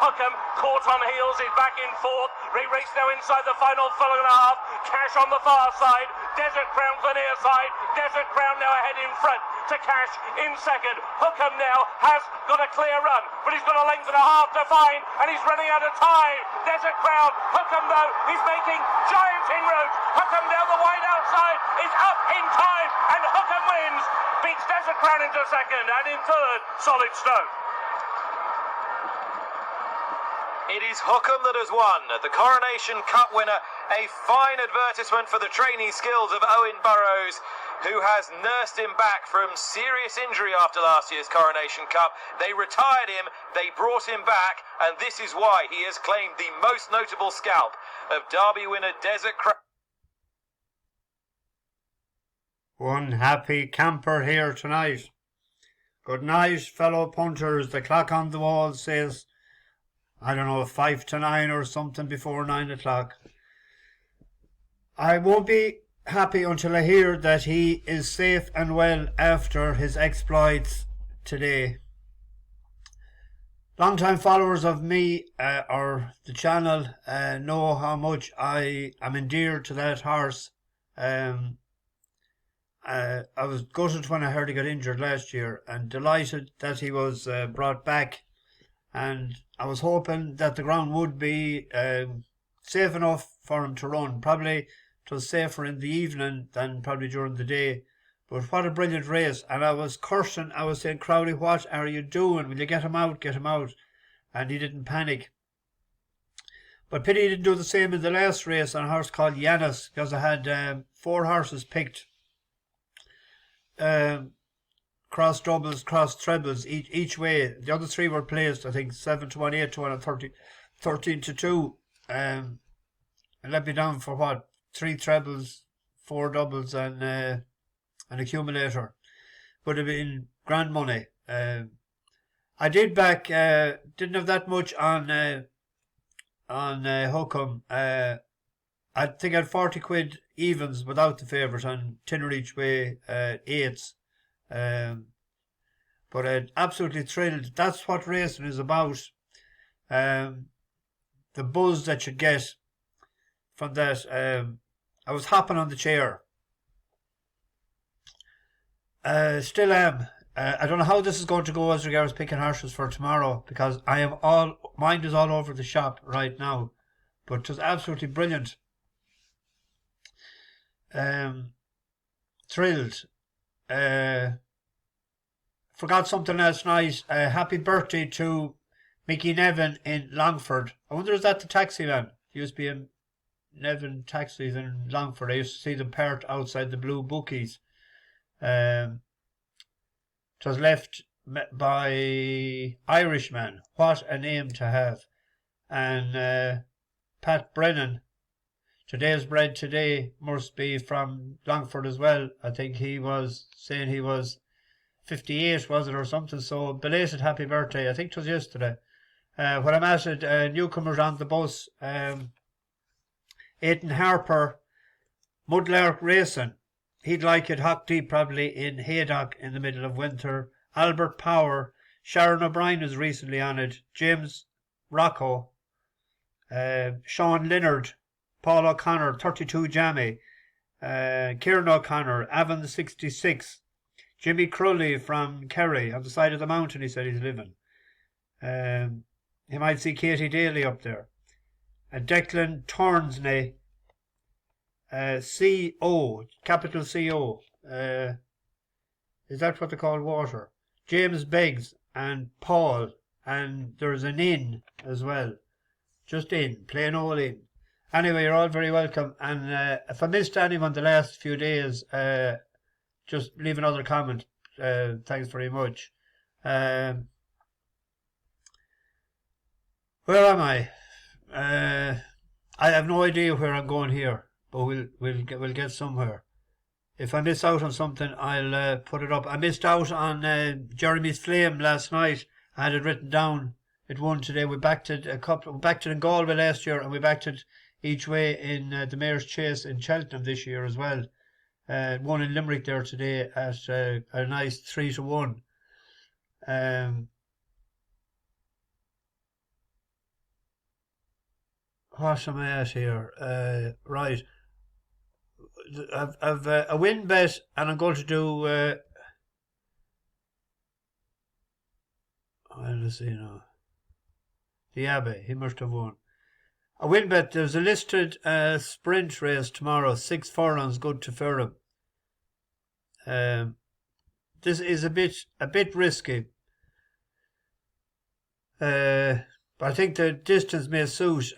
Accum caught on heels, is back in fourth. Race now inside the final furlong and a half. Cash on the far side. Desert Crown the near side. Desert Crown now ahead in front to Cash in second. Accum now has got a clear run, but he's got a length and a half to find, and he's running out of time. Desert Crown, Accum though, he's making giant inroads. Accum down the wide outside is up in time, and Accum wins. Beats Desert Crown into second, and in third, Solid Stone. It is Accum that has won, the Coronation Cup winner. A fine advertisement for the training skills of Owen Burrows, who has nursed him back from serious injury after last year's Coronation Cup. They retired him, they brought him back, and this is why he has claimed the most notable scalp of Derby winner Desert Crown. One happy camper here tonight. Good night, fellow punters. The clock on the wall says, I don't know, 5 to 9 or something before 9 o'clock. I won't be happy until I hear that he is safe and well after his exploits today. Long-time followers of me or the channel know how much I am endeared to that horse. I was gutted when I heard he got injured last year, and delighted that he was brought back. And I was hoping that the ground would be safe enough for him to run. Probably it was safer in the evening than probably during the day. But what a brilliant race. And I was cursing. I was saying, Crowley, what are you doing? Will you get him out? Get him out. And he didn't panic. But pity he didn't do the same in the last race on a horse called Yanis, because I had 4 horses picked. Cross doubles, cross trebles, each way. The other 3 were placed, I think, 7 to 1, 8 to 1, and 13 to 2. And let me down for what? 3 trebles, 4 doubles, and an accumulator. Would have been grand money. I did back, didn't have that much on Accum. I think I had 40 quid evens without the favourite, and tenner each way, 8s. But I'm absolutely thrilled. That's what racing is about. The buzz that you get from that. I was hopping on the chair. Still am. I don't know how this is going to go as regards picking horses for tomorrow, because mind is all over the shop right now. But it was absolutely brilliant. Thrilled. Forgot something last night. Happy birthday to Mickey Nevin in Longford. I wonder, is that the taxi man? He used to be in Nevin taxis in Longford. I used to see them parked outside the Blue Bookies. It was left by Irishman. What a name to have. And Pat Brennan, today's bread today, must be from Longford as well. I think he was saying he was 58, was it, or something? So belated happy birthday. I think it was yesterday. When I'm at newcomers on the bus, Aidan Harper, Mudlark Racing. He'd like it hock deep probably in Haydock in the middle of winter. Albert Power, Sharon O'Brien is recently on it. James Rocco, Sean Leonard, Paul O'Connor, 32 Jammy, Kieran O'Connor, Avon 66, Jimmy Crowley from Kerry, on the side of the mountain he said he's living. He might see Katie Daly up there. Declan Tornsney, CO, capital CO. Is that what they call water? James Beggs and Paul, and there's an inn as well. Just in, plain old inn. Anyway, you're all very welcome. And if I missed anyone the last few days, just leave another comment. Thanks very much. Where am I? I have no idea where I'm going here, but we'll get somewhere. If I miss out on something, I'll put it up. I missed out on Jeremy's Flame last night. I had it written down. It won today. We backed it we backed it in Galway last year, and we backed it each way in the Mayor's Chase in Cheltenham this year as well. Won in Limerick there today at a nice 3 to 1. What am I at here? Right. I've a win bet, and I'm going to do. Let's see now. The Abbey, he must have won. A win bet. There's a listed sprint race tomorrow. 6 furlongs, good to Ferrum. This is a bit risky. But I think the distance may suit.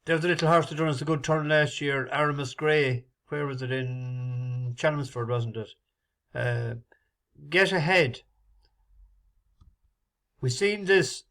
There's a little horse that done us a good turn last year, Aramis Grey. Where was it? In Chelmsford, wasn't it? Get Ahead. We've seen this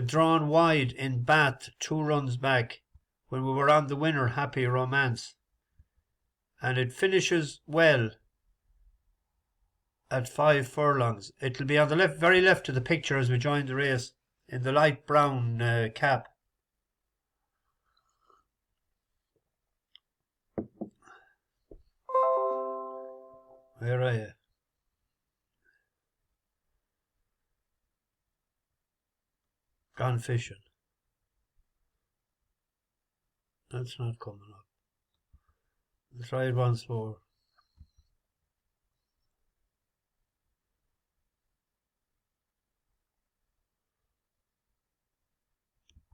drawn wide in Bath 2 runs back when we were on the winner, Happy Romance. And it finishes well at 5 furlongs. It'll be on the left, very left of the picture as we join the race in the light brown cap. Where are you? Gone fishing. That's not coming up. Let's try it once more.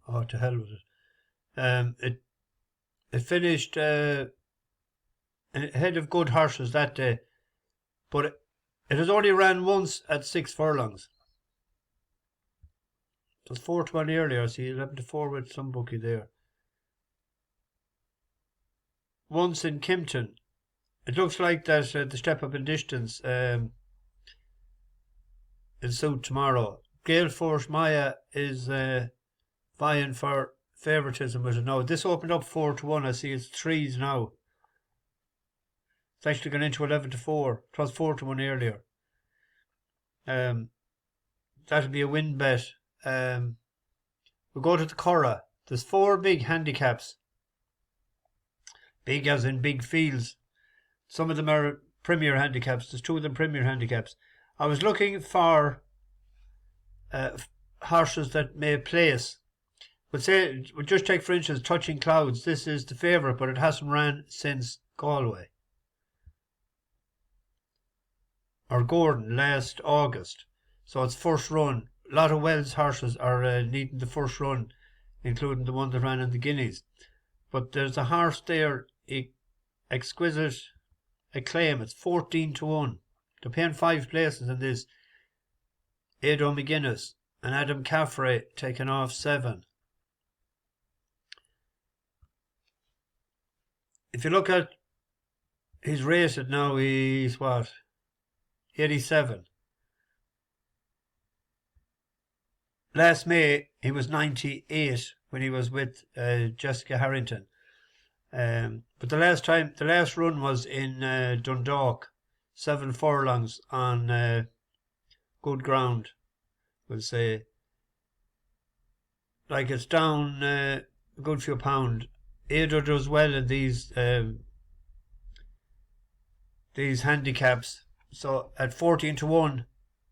Oh, to hell with it. It finished ahead of good horses that day, but it has only ran once at 6 furlongs. It was 4-1 earlier. I see 11-4 with some bookie there. Once in Kimpton. It looks like that the step up in distance in suit tomorrow. Gale Force Maya is vying for favouritism with it now. This opened up 4-1. I see it's 3s now. It's actually gone into 11-4. It was 4-1 earlier. That'll be a win bet. We'll go to the Curragh. There's 4 big handicaps. Big as in big fields. Some of them are premier handicaps. There's 2 of them premier handicaps. I was looking for horses that may place. We'll just take for instance Touching Clouds. This is the favourite, but it hasn't ran since Galway. Or Gordon last August. So it's first run. A lot of Wells horses are needing the first run, including the one that ran in the Guineas. But there's a horse there, Exquisite Acclaim. It's 14-1. They're paying 5 places in this. Ado McGuinness and Adam Caffrey taking off 7. If you look at his rated now, he's what? 87. Last May he was 98 when he was with Jessica Harrington. But the last run was in Dundalk, 7 furlongs on good ground. We'll say, like it's down a good few pound. Ado does well in these handicaps. So at 14-1,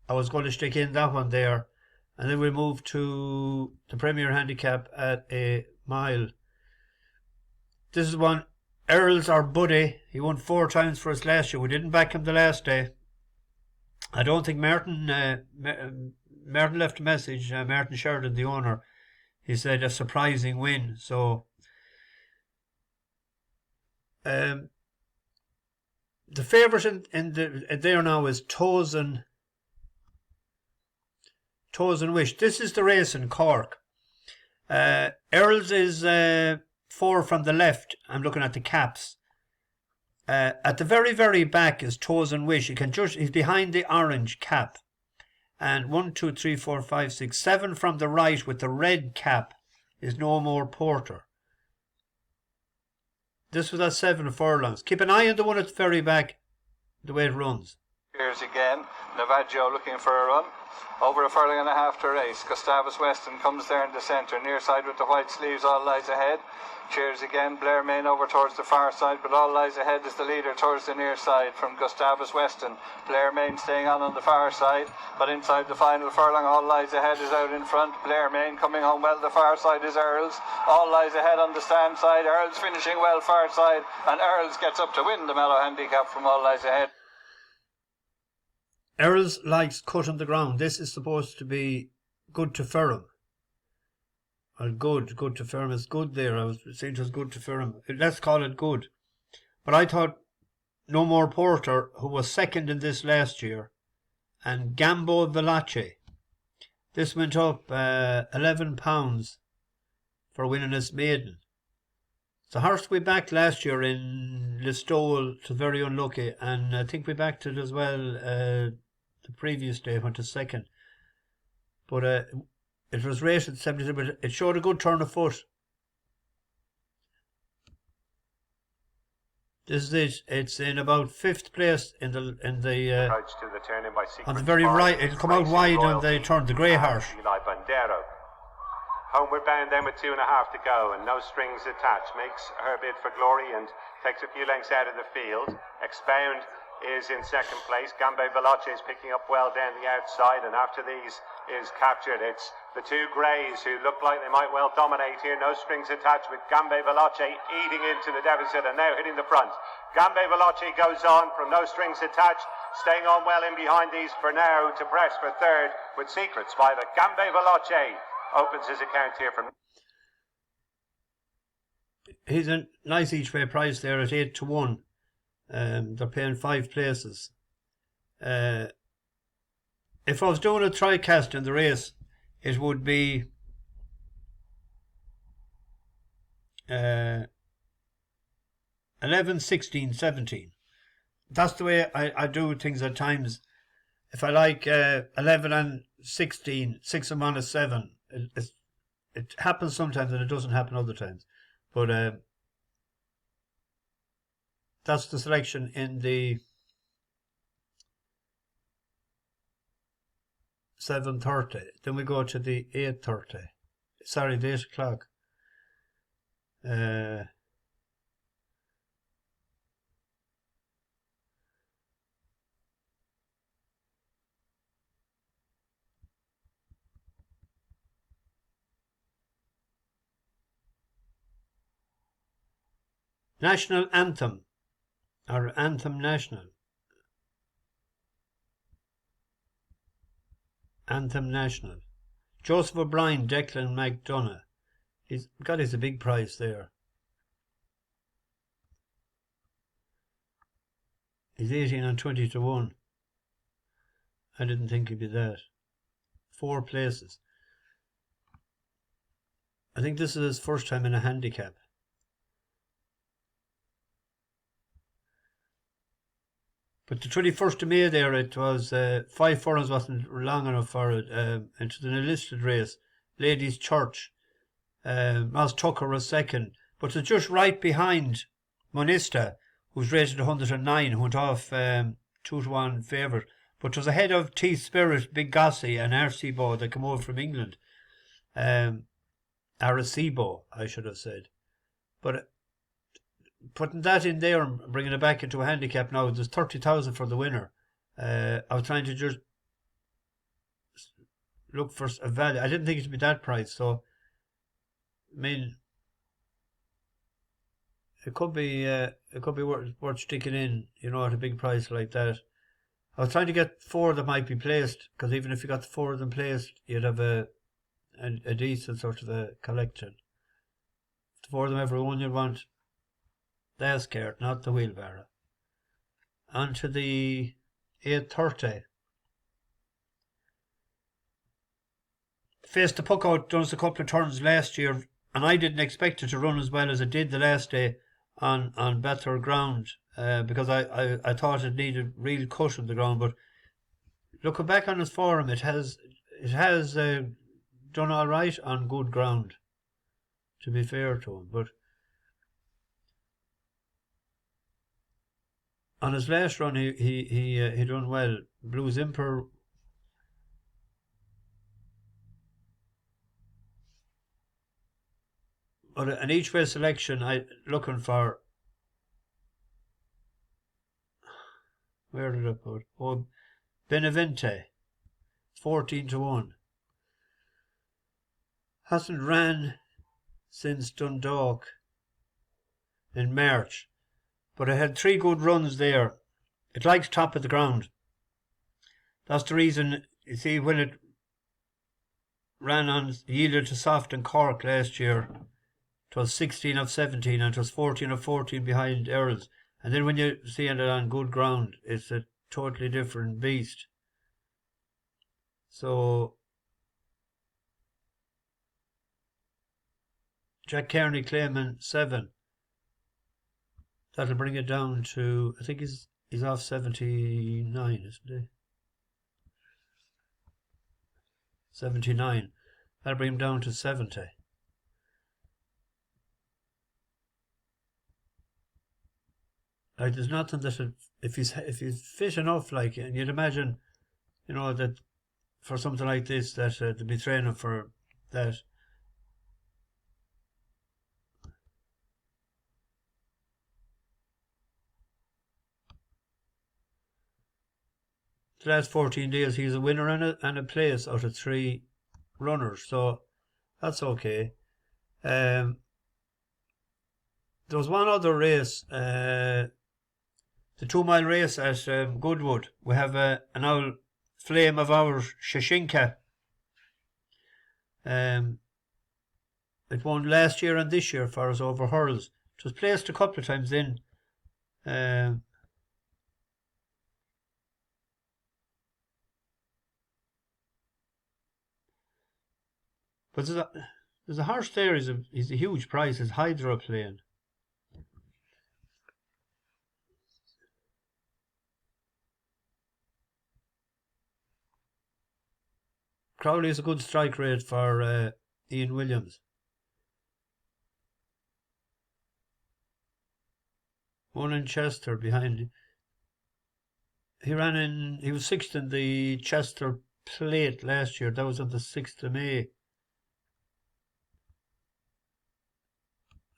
I was going to stick in that one there. And then we move to the Premier Handicap at a mile. This is one, Earls or Buddy. He won 4 times for us last year. We didn't back him the last day. I don't think Martin left a message. Martin Sheridan, the owner, he said a surprising win. So the favourite in there now is Tozen Wish. This is the race in Cork. Earls is 4 from the left. I'm looking at the caps. At the very, very back is Tozen Wish. He's behind the orange cap. And 1, 2, 3, 4, 5, 6, 7 from the right with the red cap is No More Porter. This was at 7 furlongs. Keep an eye on the one at the very back, the way it runs. Here's again, Navaggio looking for a run. Over a furlong and a half to race. Gustavus Weston comes there in the centre. Near side with the white sleeves, All Lies Ahead. Cheers again, Blair Main over towards the far side, but All Lies Ahead is the leader towards the near side from Gustavus Weston. Blair Main staying on the far side, but inside the final furlong, All Lies Ahead is out in front. Blair Main coming home well. The far side is Earls. All Lies Ahead on the stand side. Earls finishing well far side, and Earls gets up to win the Mellow handicap from All Lies Ahead. Earls likes cutting the ground. This is supposed to be good to firm. Well, good to firm is good there. I was saying it was good to firm. Let's call it good. But I thought No More Porter, who was second in this last year, and Gambe Veloci. This went up £11 for winning this maiden. The horse we backed last year in Listowel was very unlucky, and I think we backed it as well the previous day, went to second. But it was rated 70, but it showed a good turn of foot. This is it. It's in about 5th place in the Approach to the turn in by on the very right. It'll come out wide on the turn, the grey horse. Homeward bound then with 2.5 to go and no strings attached. Makes her bid for glory and takes a few lengths out of the field. Expound is in second place. Gambe Veloci is picking up well down the outside, and after these is captured. It's the two greys who look like they might well dominate here. No strings attached with Gambe Veloci eating into the deficit and now hitting the front. Gambe Veloci goes on from no strings attached, staying on well in behind these for now to press for third with Secrets by the Gambe Veloci. Opens his account here from. He's a nice each way price there at 8 to 1. They're paying 5 places. If I was doing a tri-cast in the race, it would be 11, 16, 17. That's the way I do things at times. If I like 11 and 16, 6 of them on a 7. It happens sometimes and it doesn't happen other times. But that's the selection in the 7:30. Then we go to the 8:30. Sorry, the 8 o'clock. National Anthem, or Anthem National. Anthem National. Joseph O'Brien, Declan McDonough. He's a big price there. He's 18 and 20 to 1. I didn't think he'd be that. 4 places. I think this is his first time in a handicap. But the 21st of May there, it was 5 furlongs wasn't long enough for it. Into the enlisted race, Ladies' Church. Ross Tucker was second. But it's just right behind Monista, who's rated 109, who went off 2 to 1 favourite. But it was ahead of T Spirit, Big Gossie, and Arecibo that come over from England. Arecibo, I should have said. But putting that in there and bringing it back into a handicap now, there's 30,000 for the winner. I was trying to just look for a value. I didn't think it'd be that price, so I mean, it could be worth sticking in, you know, at a big price like that. I was trying to get 4 that might be placed, because even if you got the 4 of them placed, you'd have a decent sort of a collection. If the 4 of them ever won, you'd want the escort, not the wheelbarrow. On to the 8:30. Faced the puck out, done us a couple of turns last year, and I didn't expect it to run as well as it did the last day on better ground, because I thought it needed real cut on the ground. But looking back on his form, it has done all right on good ground, to be fair to him. But on his last run, he done well. Blue Zimper. But an each way selection, I looking for. Where did I put? Oh, Benevente, 14-1. Hasn't ran since Dundalk in March, but I had 3 good runs there. It likes top of the ground. That's the reason, you see, when it ran on, yielded to soft in Cork last year, it was 16 of 17 and it was 14 of 14 behind Earls. And then when you see it on good ground, it's a totally different beast. So Jack Kearney claiming 7. That'll bring it down to, I think he's off 79, isn't he? 79. That'll bring him down to 70. Like, there's nothing that if he's fit enough, like, and you'd imagine, you know, that for something like this, that to be training for that. The last 14 days, he's a winner and a place out of 3 runners, so that's okay. There was one other race, the 2 mile race at Goodwood. We have an old flame of ours, Shashinka. It won last year and this year for us over hurls. It was placed a couple of times in. But there's a horse there. He's a huge prize. It's Hydroplane. Crowley is a good strike rate for Ian Williams. One in Chester behind. He was 6th in the Chester Plate last year. That was on the 6th of May.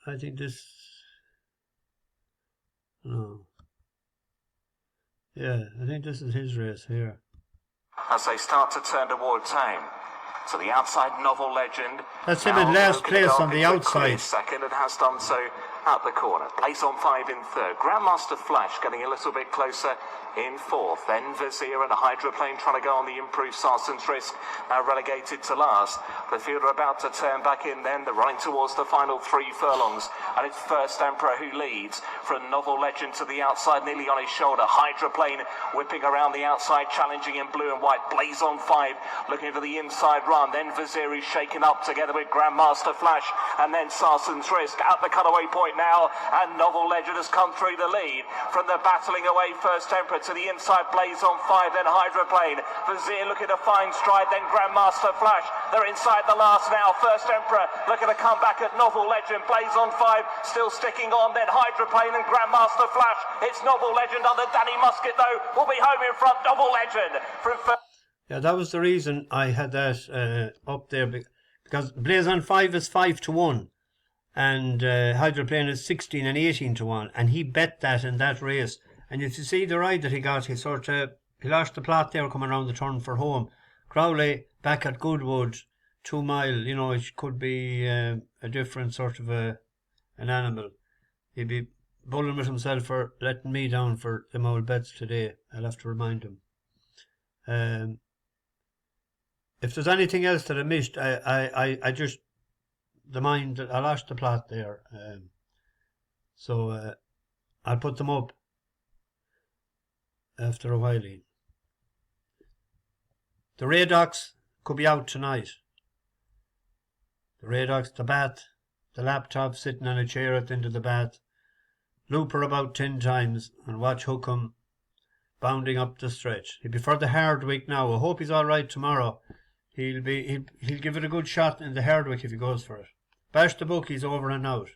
I think this. No. Yeah, I think this is his race here. As they start to turn toward town. To the outside, Novel Legend. That's him in last place on the outside. Second and has done so at the corner. Place on 5 in third. Grandmaster Flash getting a little bit closer in fourth. Then Vizier and a Hydroplane trying to go on the improved Sarson's Risk, now relegated to last. The field are about to turn back in then. They're running towards the final 3 furlongs. And it's First Emperor who leads. From Novel Legend to the outside, nearly on his shoulder. Hydroplane whipping around the outside, challenging in blue and white. Blaze on 5, looking for the inside run. Then Vizier is shaken up together with Grandmaster Flash. And then Sarson's Risk at the cutaway point now. And Novel Legend has come through the lead. From the battling away First Emperor to the inside, Blaze on 5, then Hydroplane. Vizier looking to find stride, then Grandmaster Flash. They're inside the last now. First Emperor looking to come back at Novel Legend. Blaze on 5, still sticking on, then Hydroplane and Grandmaster Flash. It's Novel Legend under Danny Musket though. Will be home in front. Novel Legend from Yeah, that was the reason I had that up there, because Blaze on 5 is 5-1. And Hydroplane is 16 and 18-1, and he bet that in that race. And if you see the ride that he got, he lost the plot there coming around the turn for home. Crowley back at Goodwood, 2 mile, you know, it could be a different sort of an animal. He'd be bullying with himself for letting me down for them old bets today. I'll have to remind him. If there's anything else that I missed, I just, the mind, I lost the plot there. So I'll put them up after a while. The Raydocks could be out tonight. The Raydocks, the bat, the laptop sitting on a chair at the end of the bat. Looper about 10 times and watch Hookham bounding up the stretch. He'll be for the Hardwick now. I hope he's all right tomorrow. He'll give it a good shot in the Hardwick if he goes for it. Bash the bookies over and out.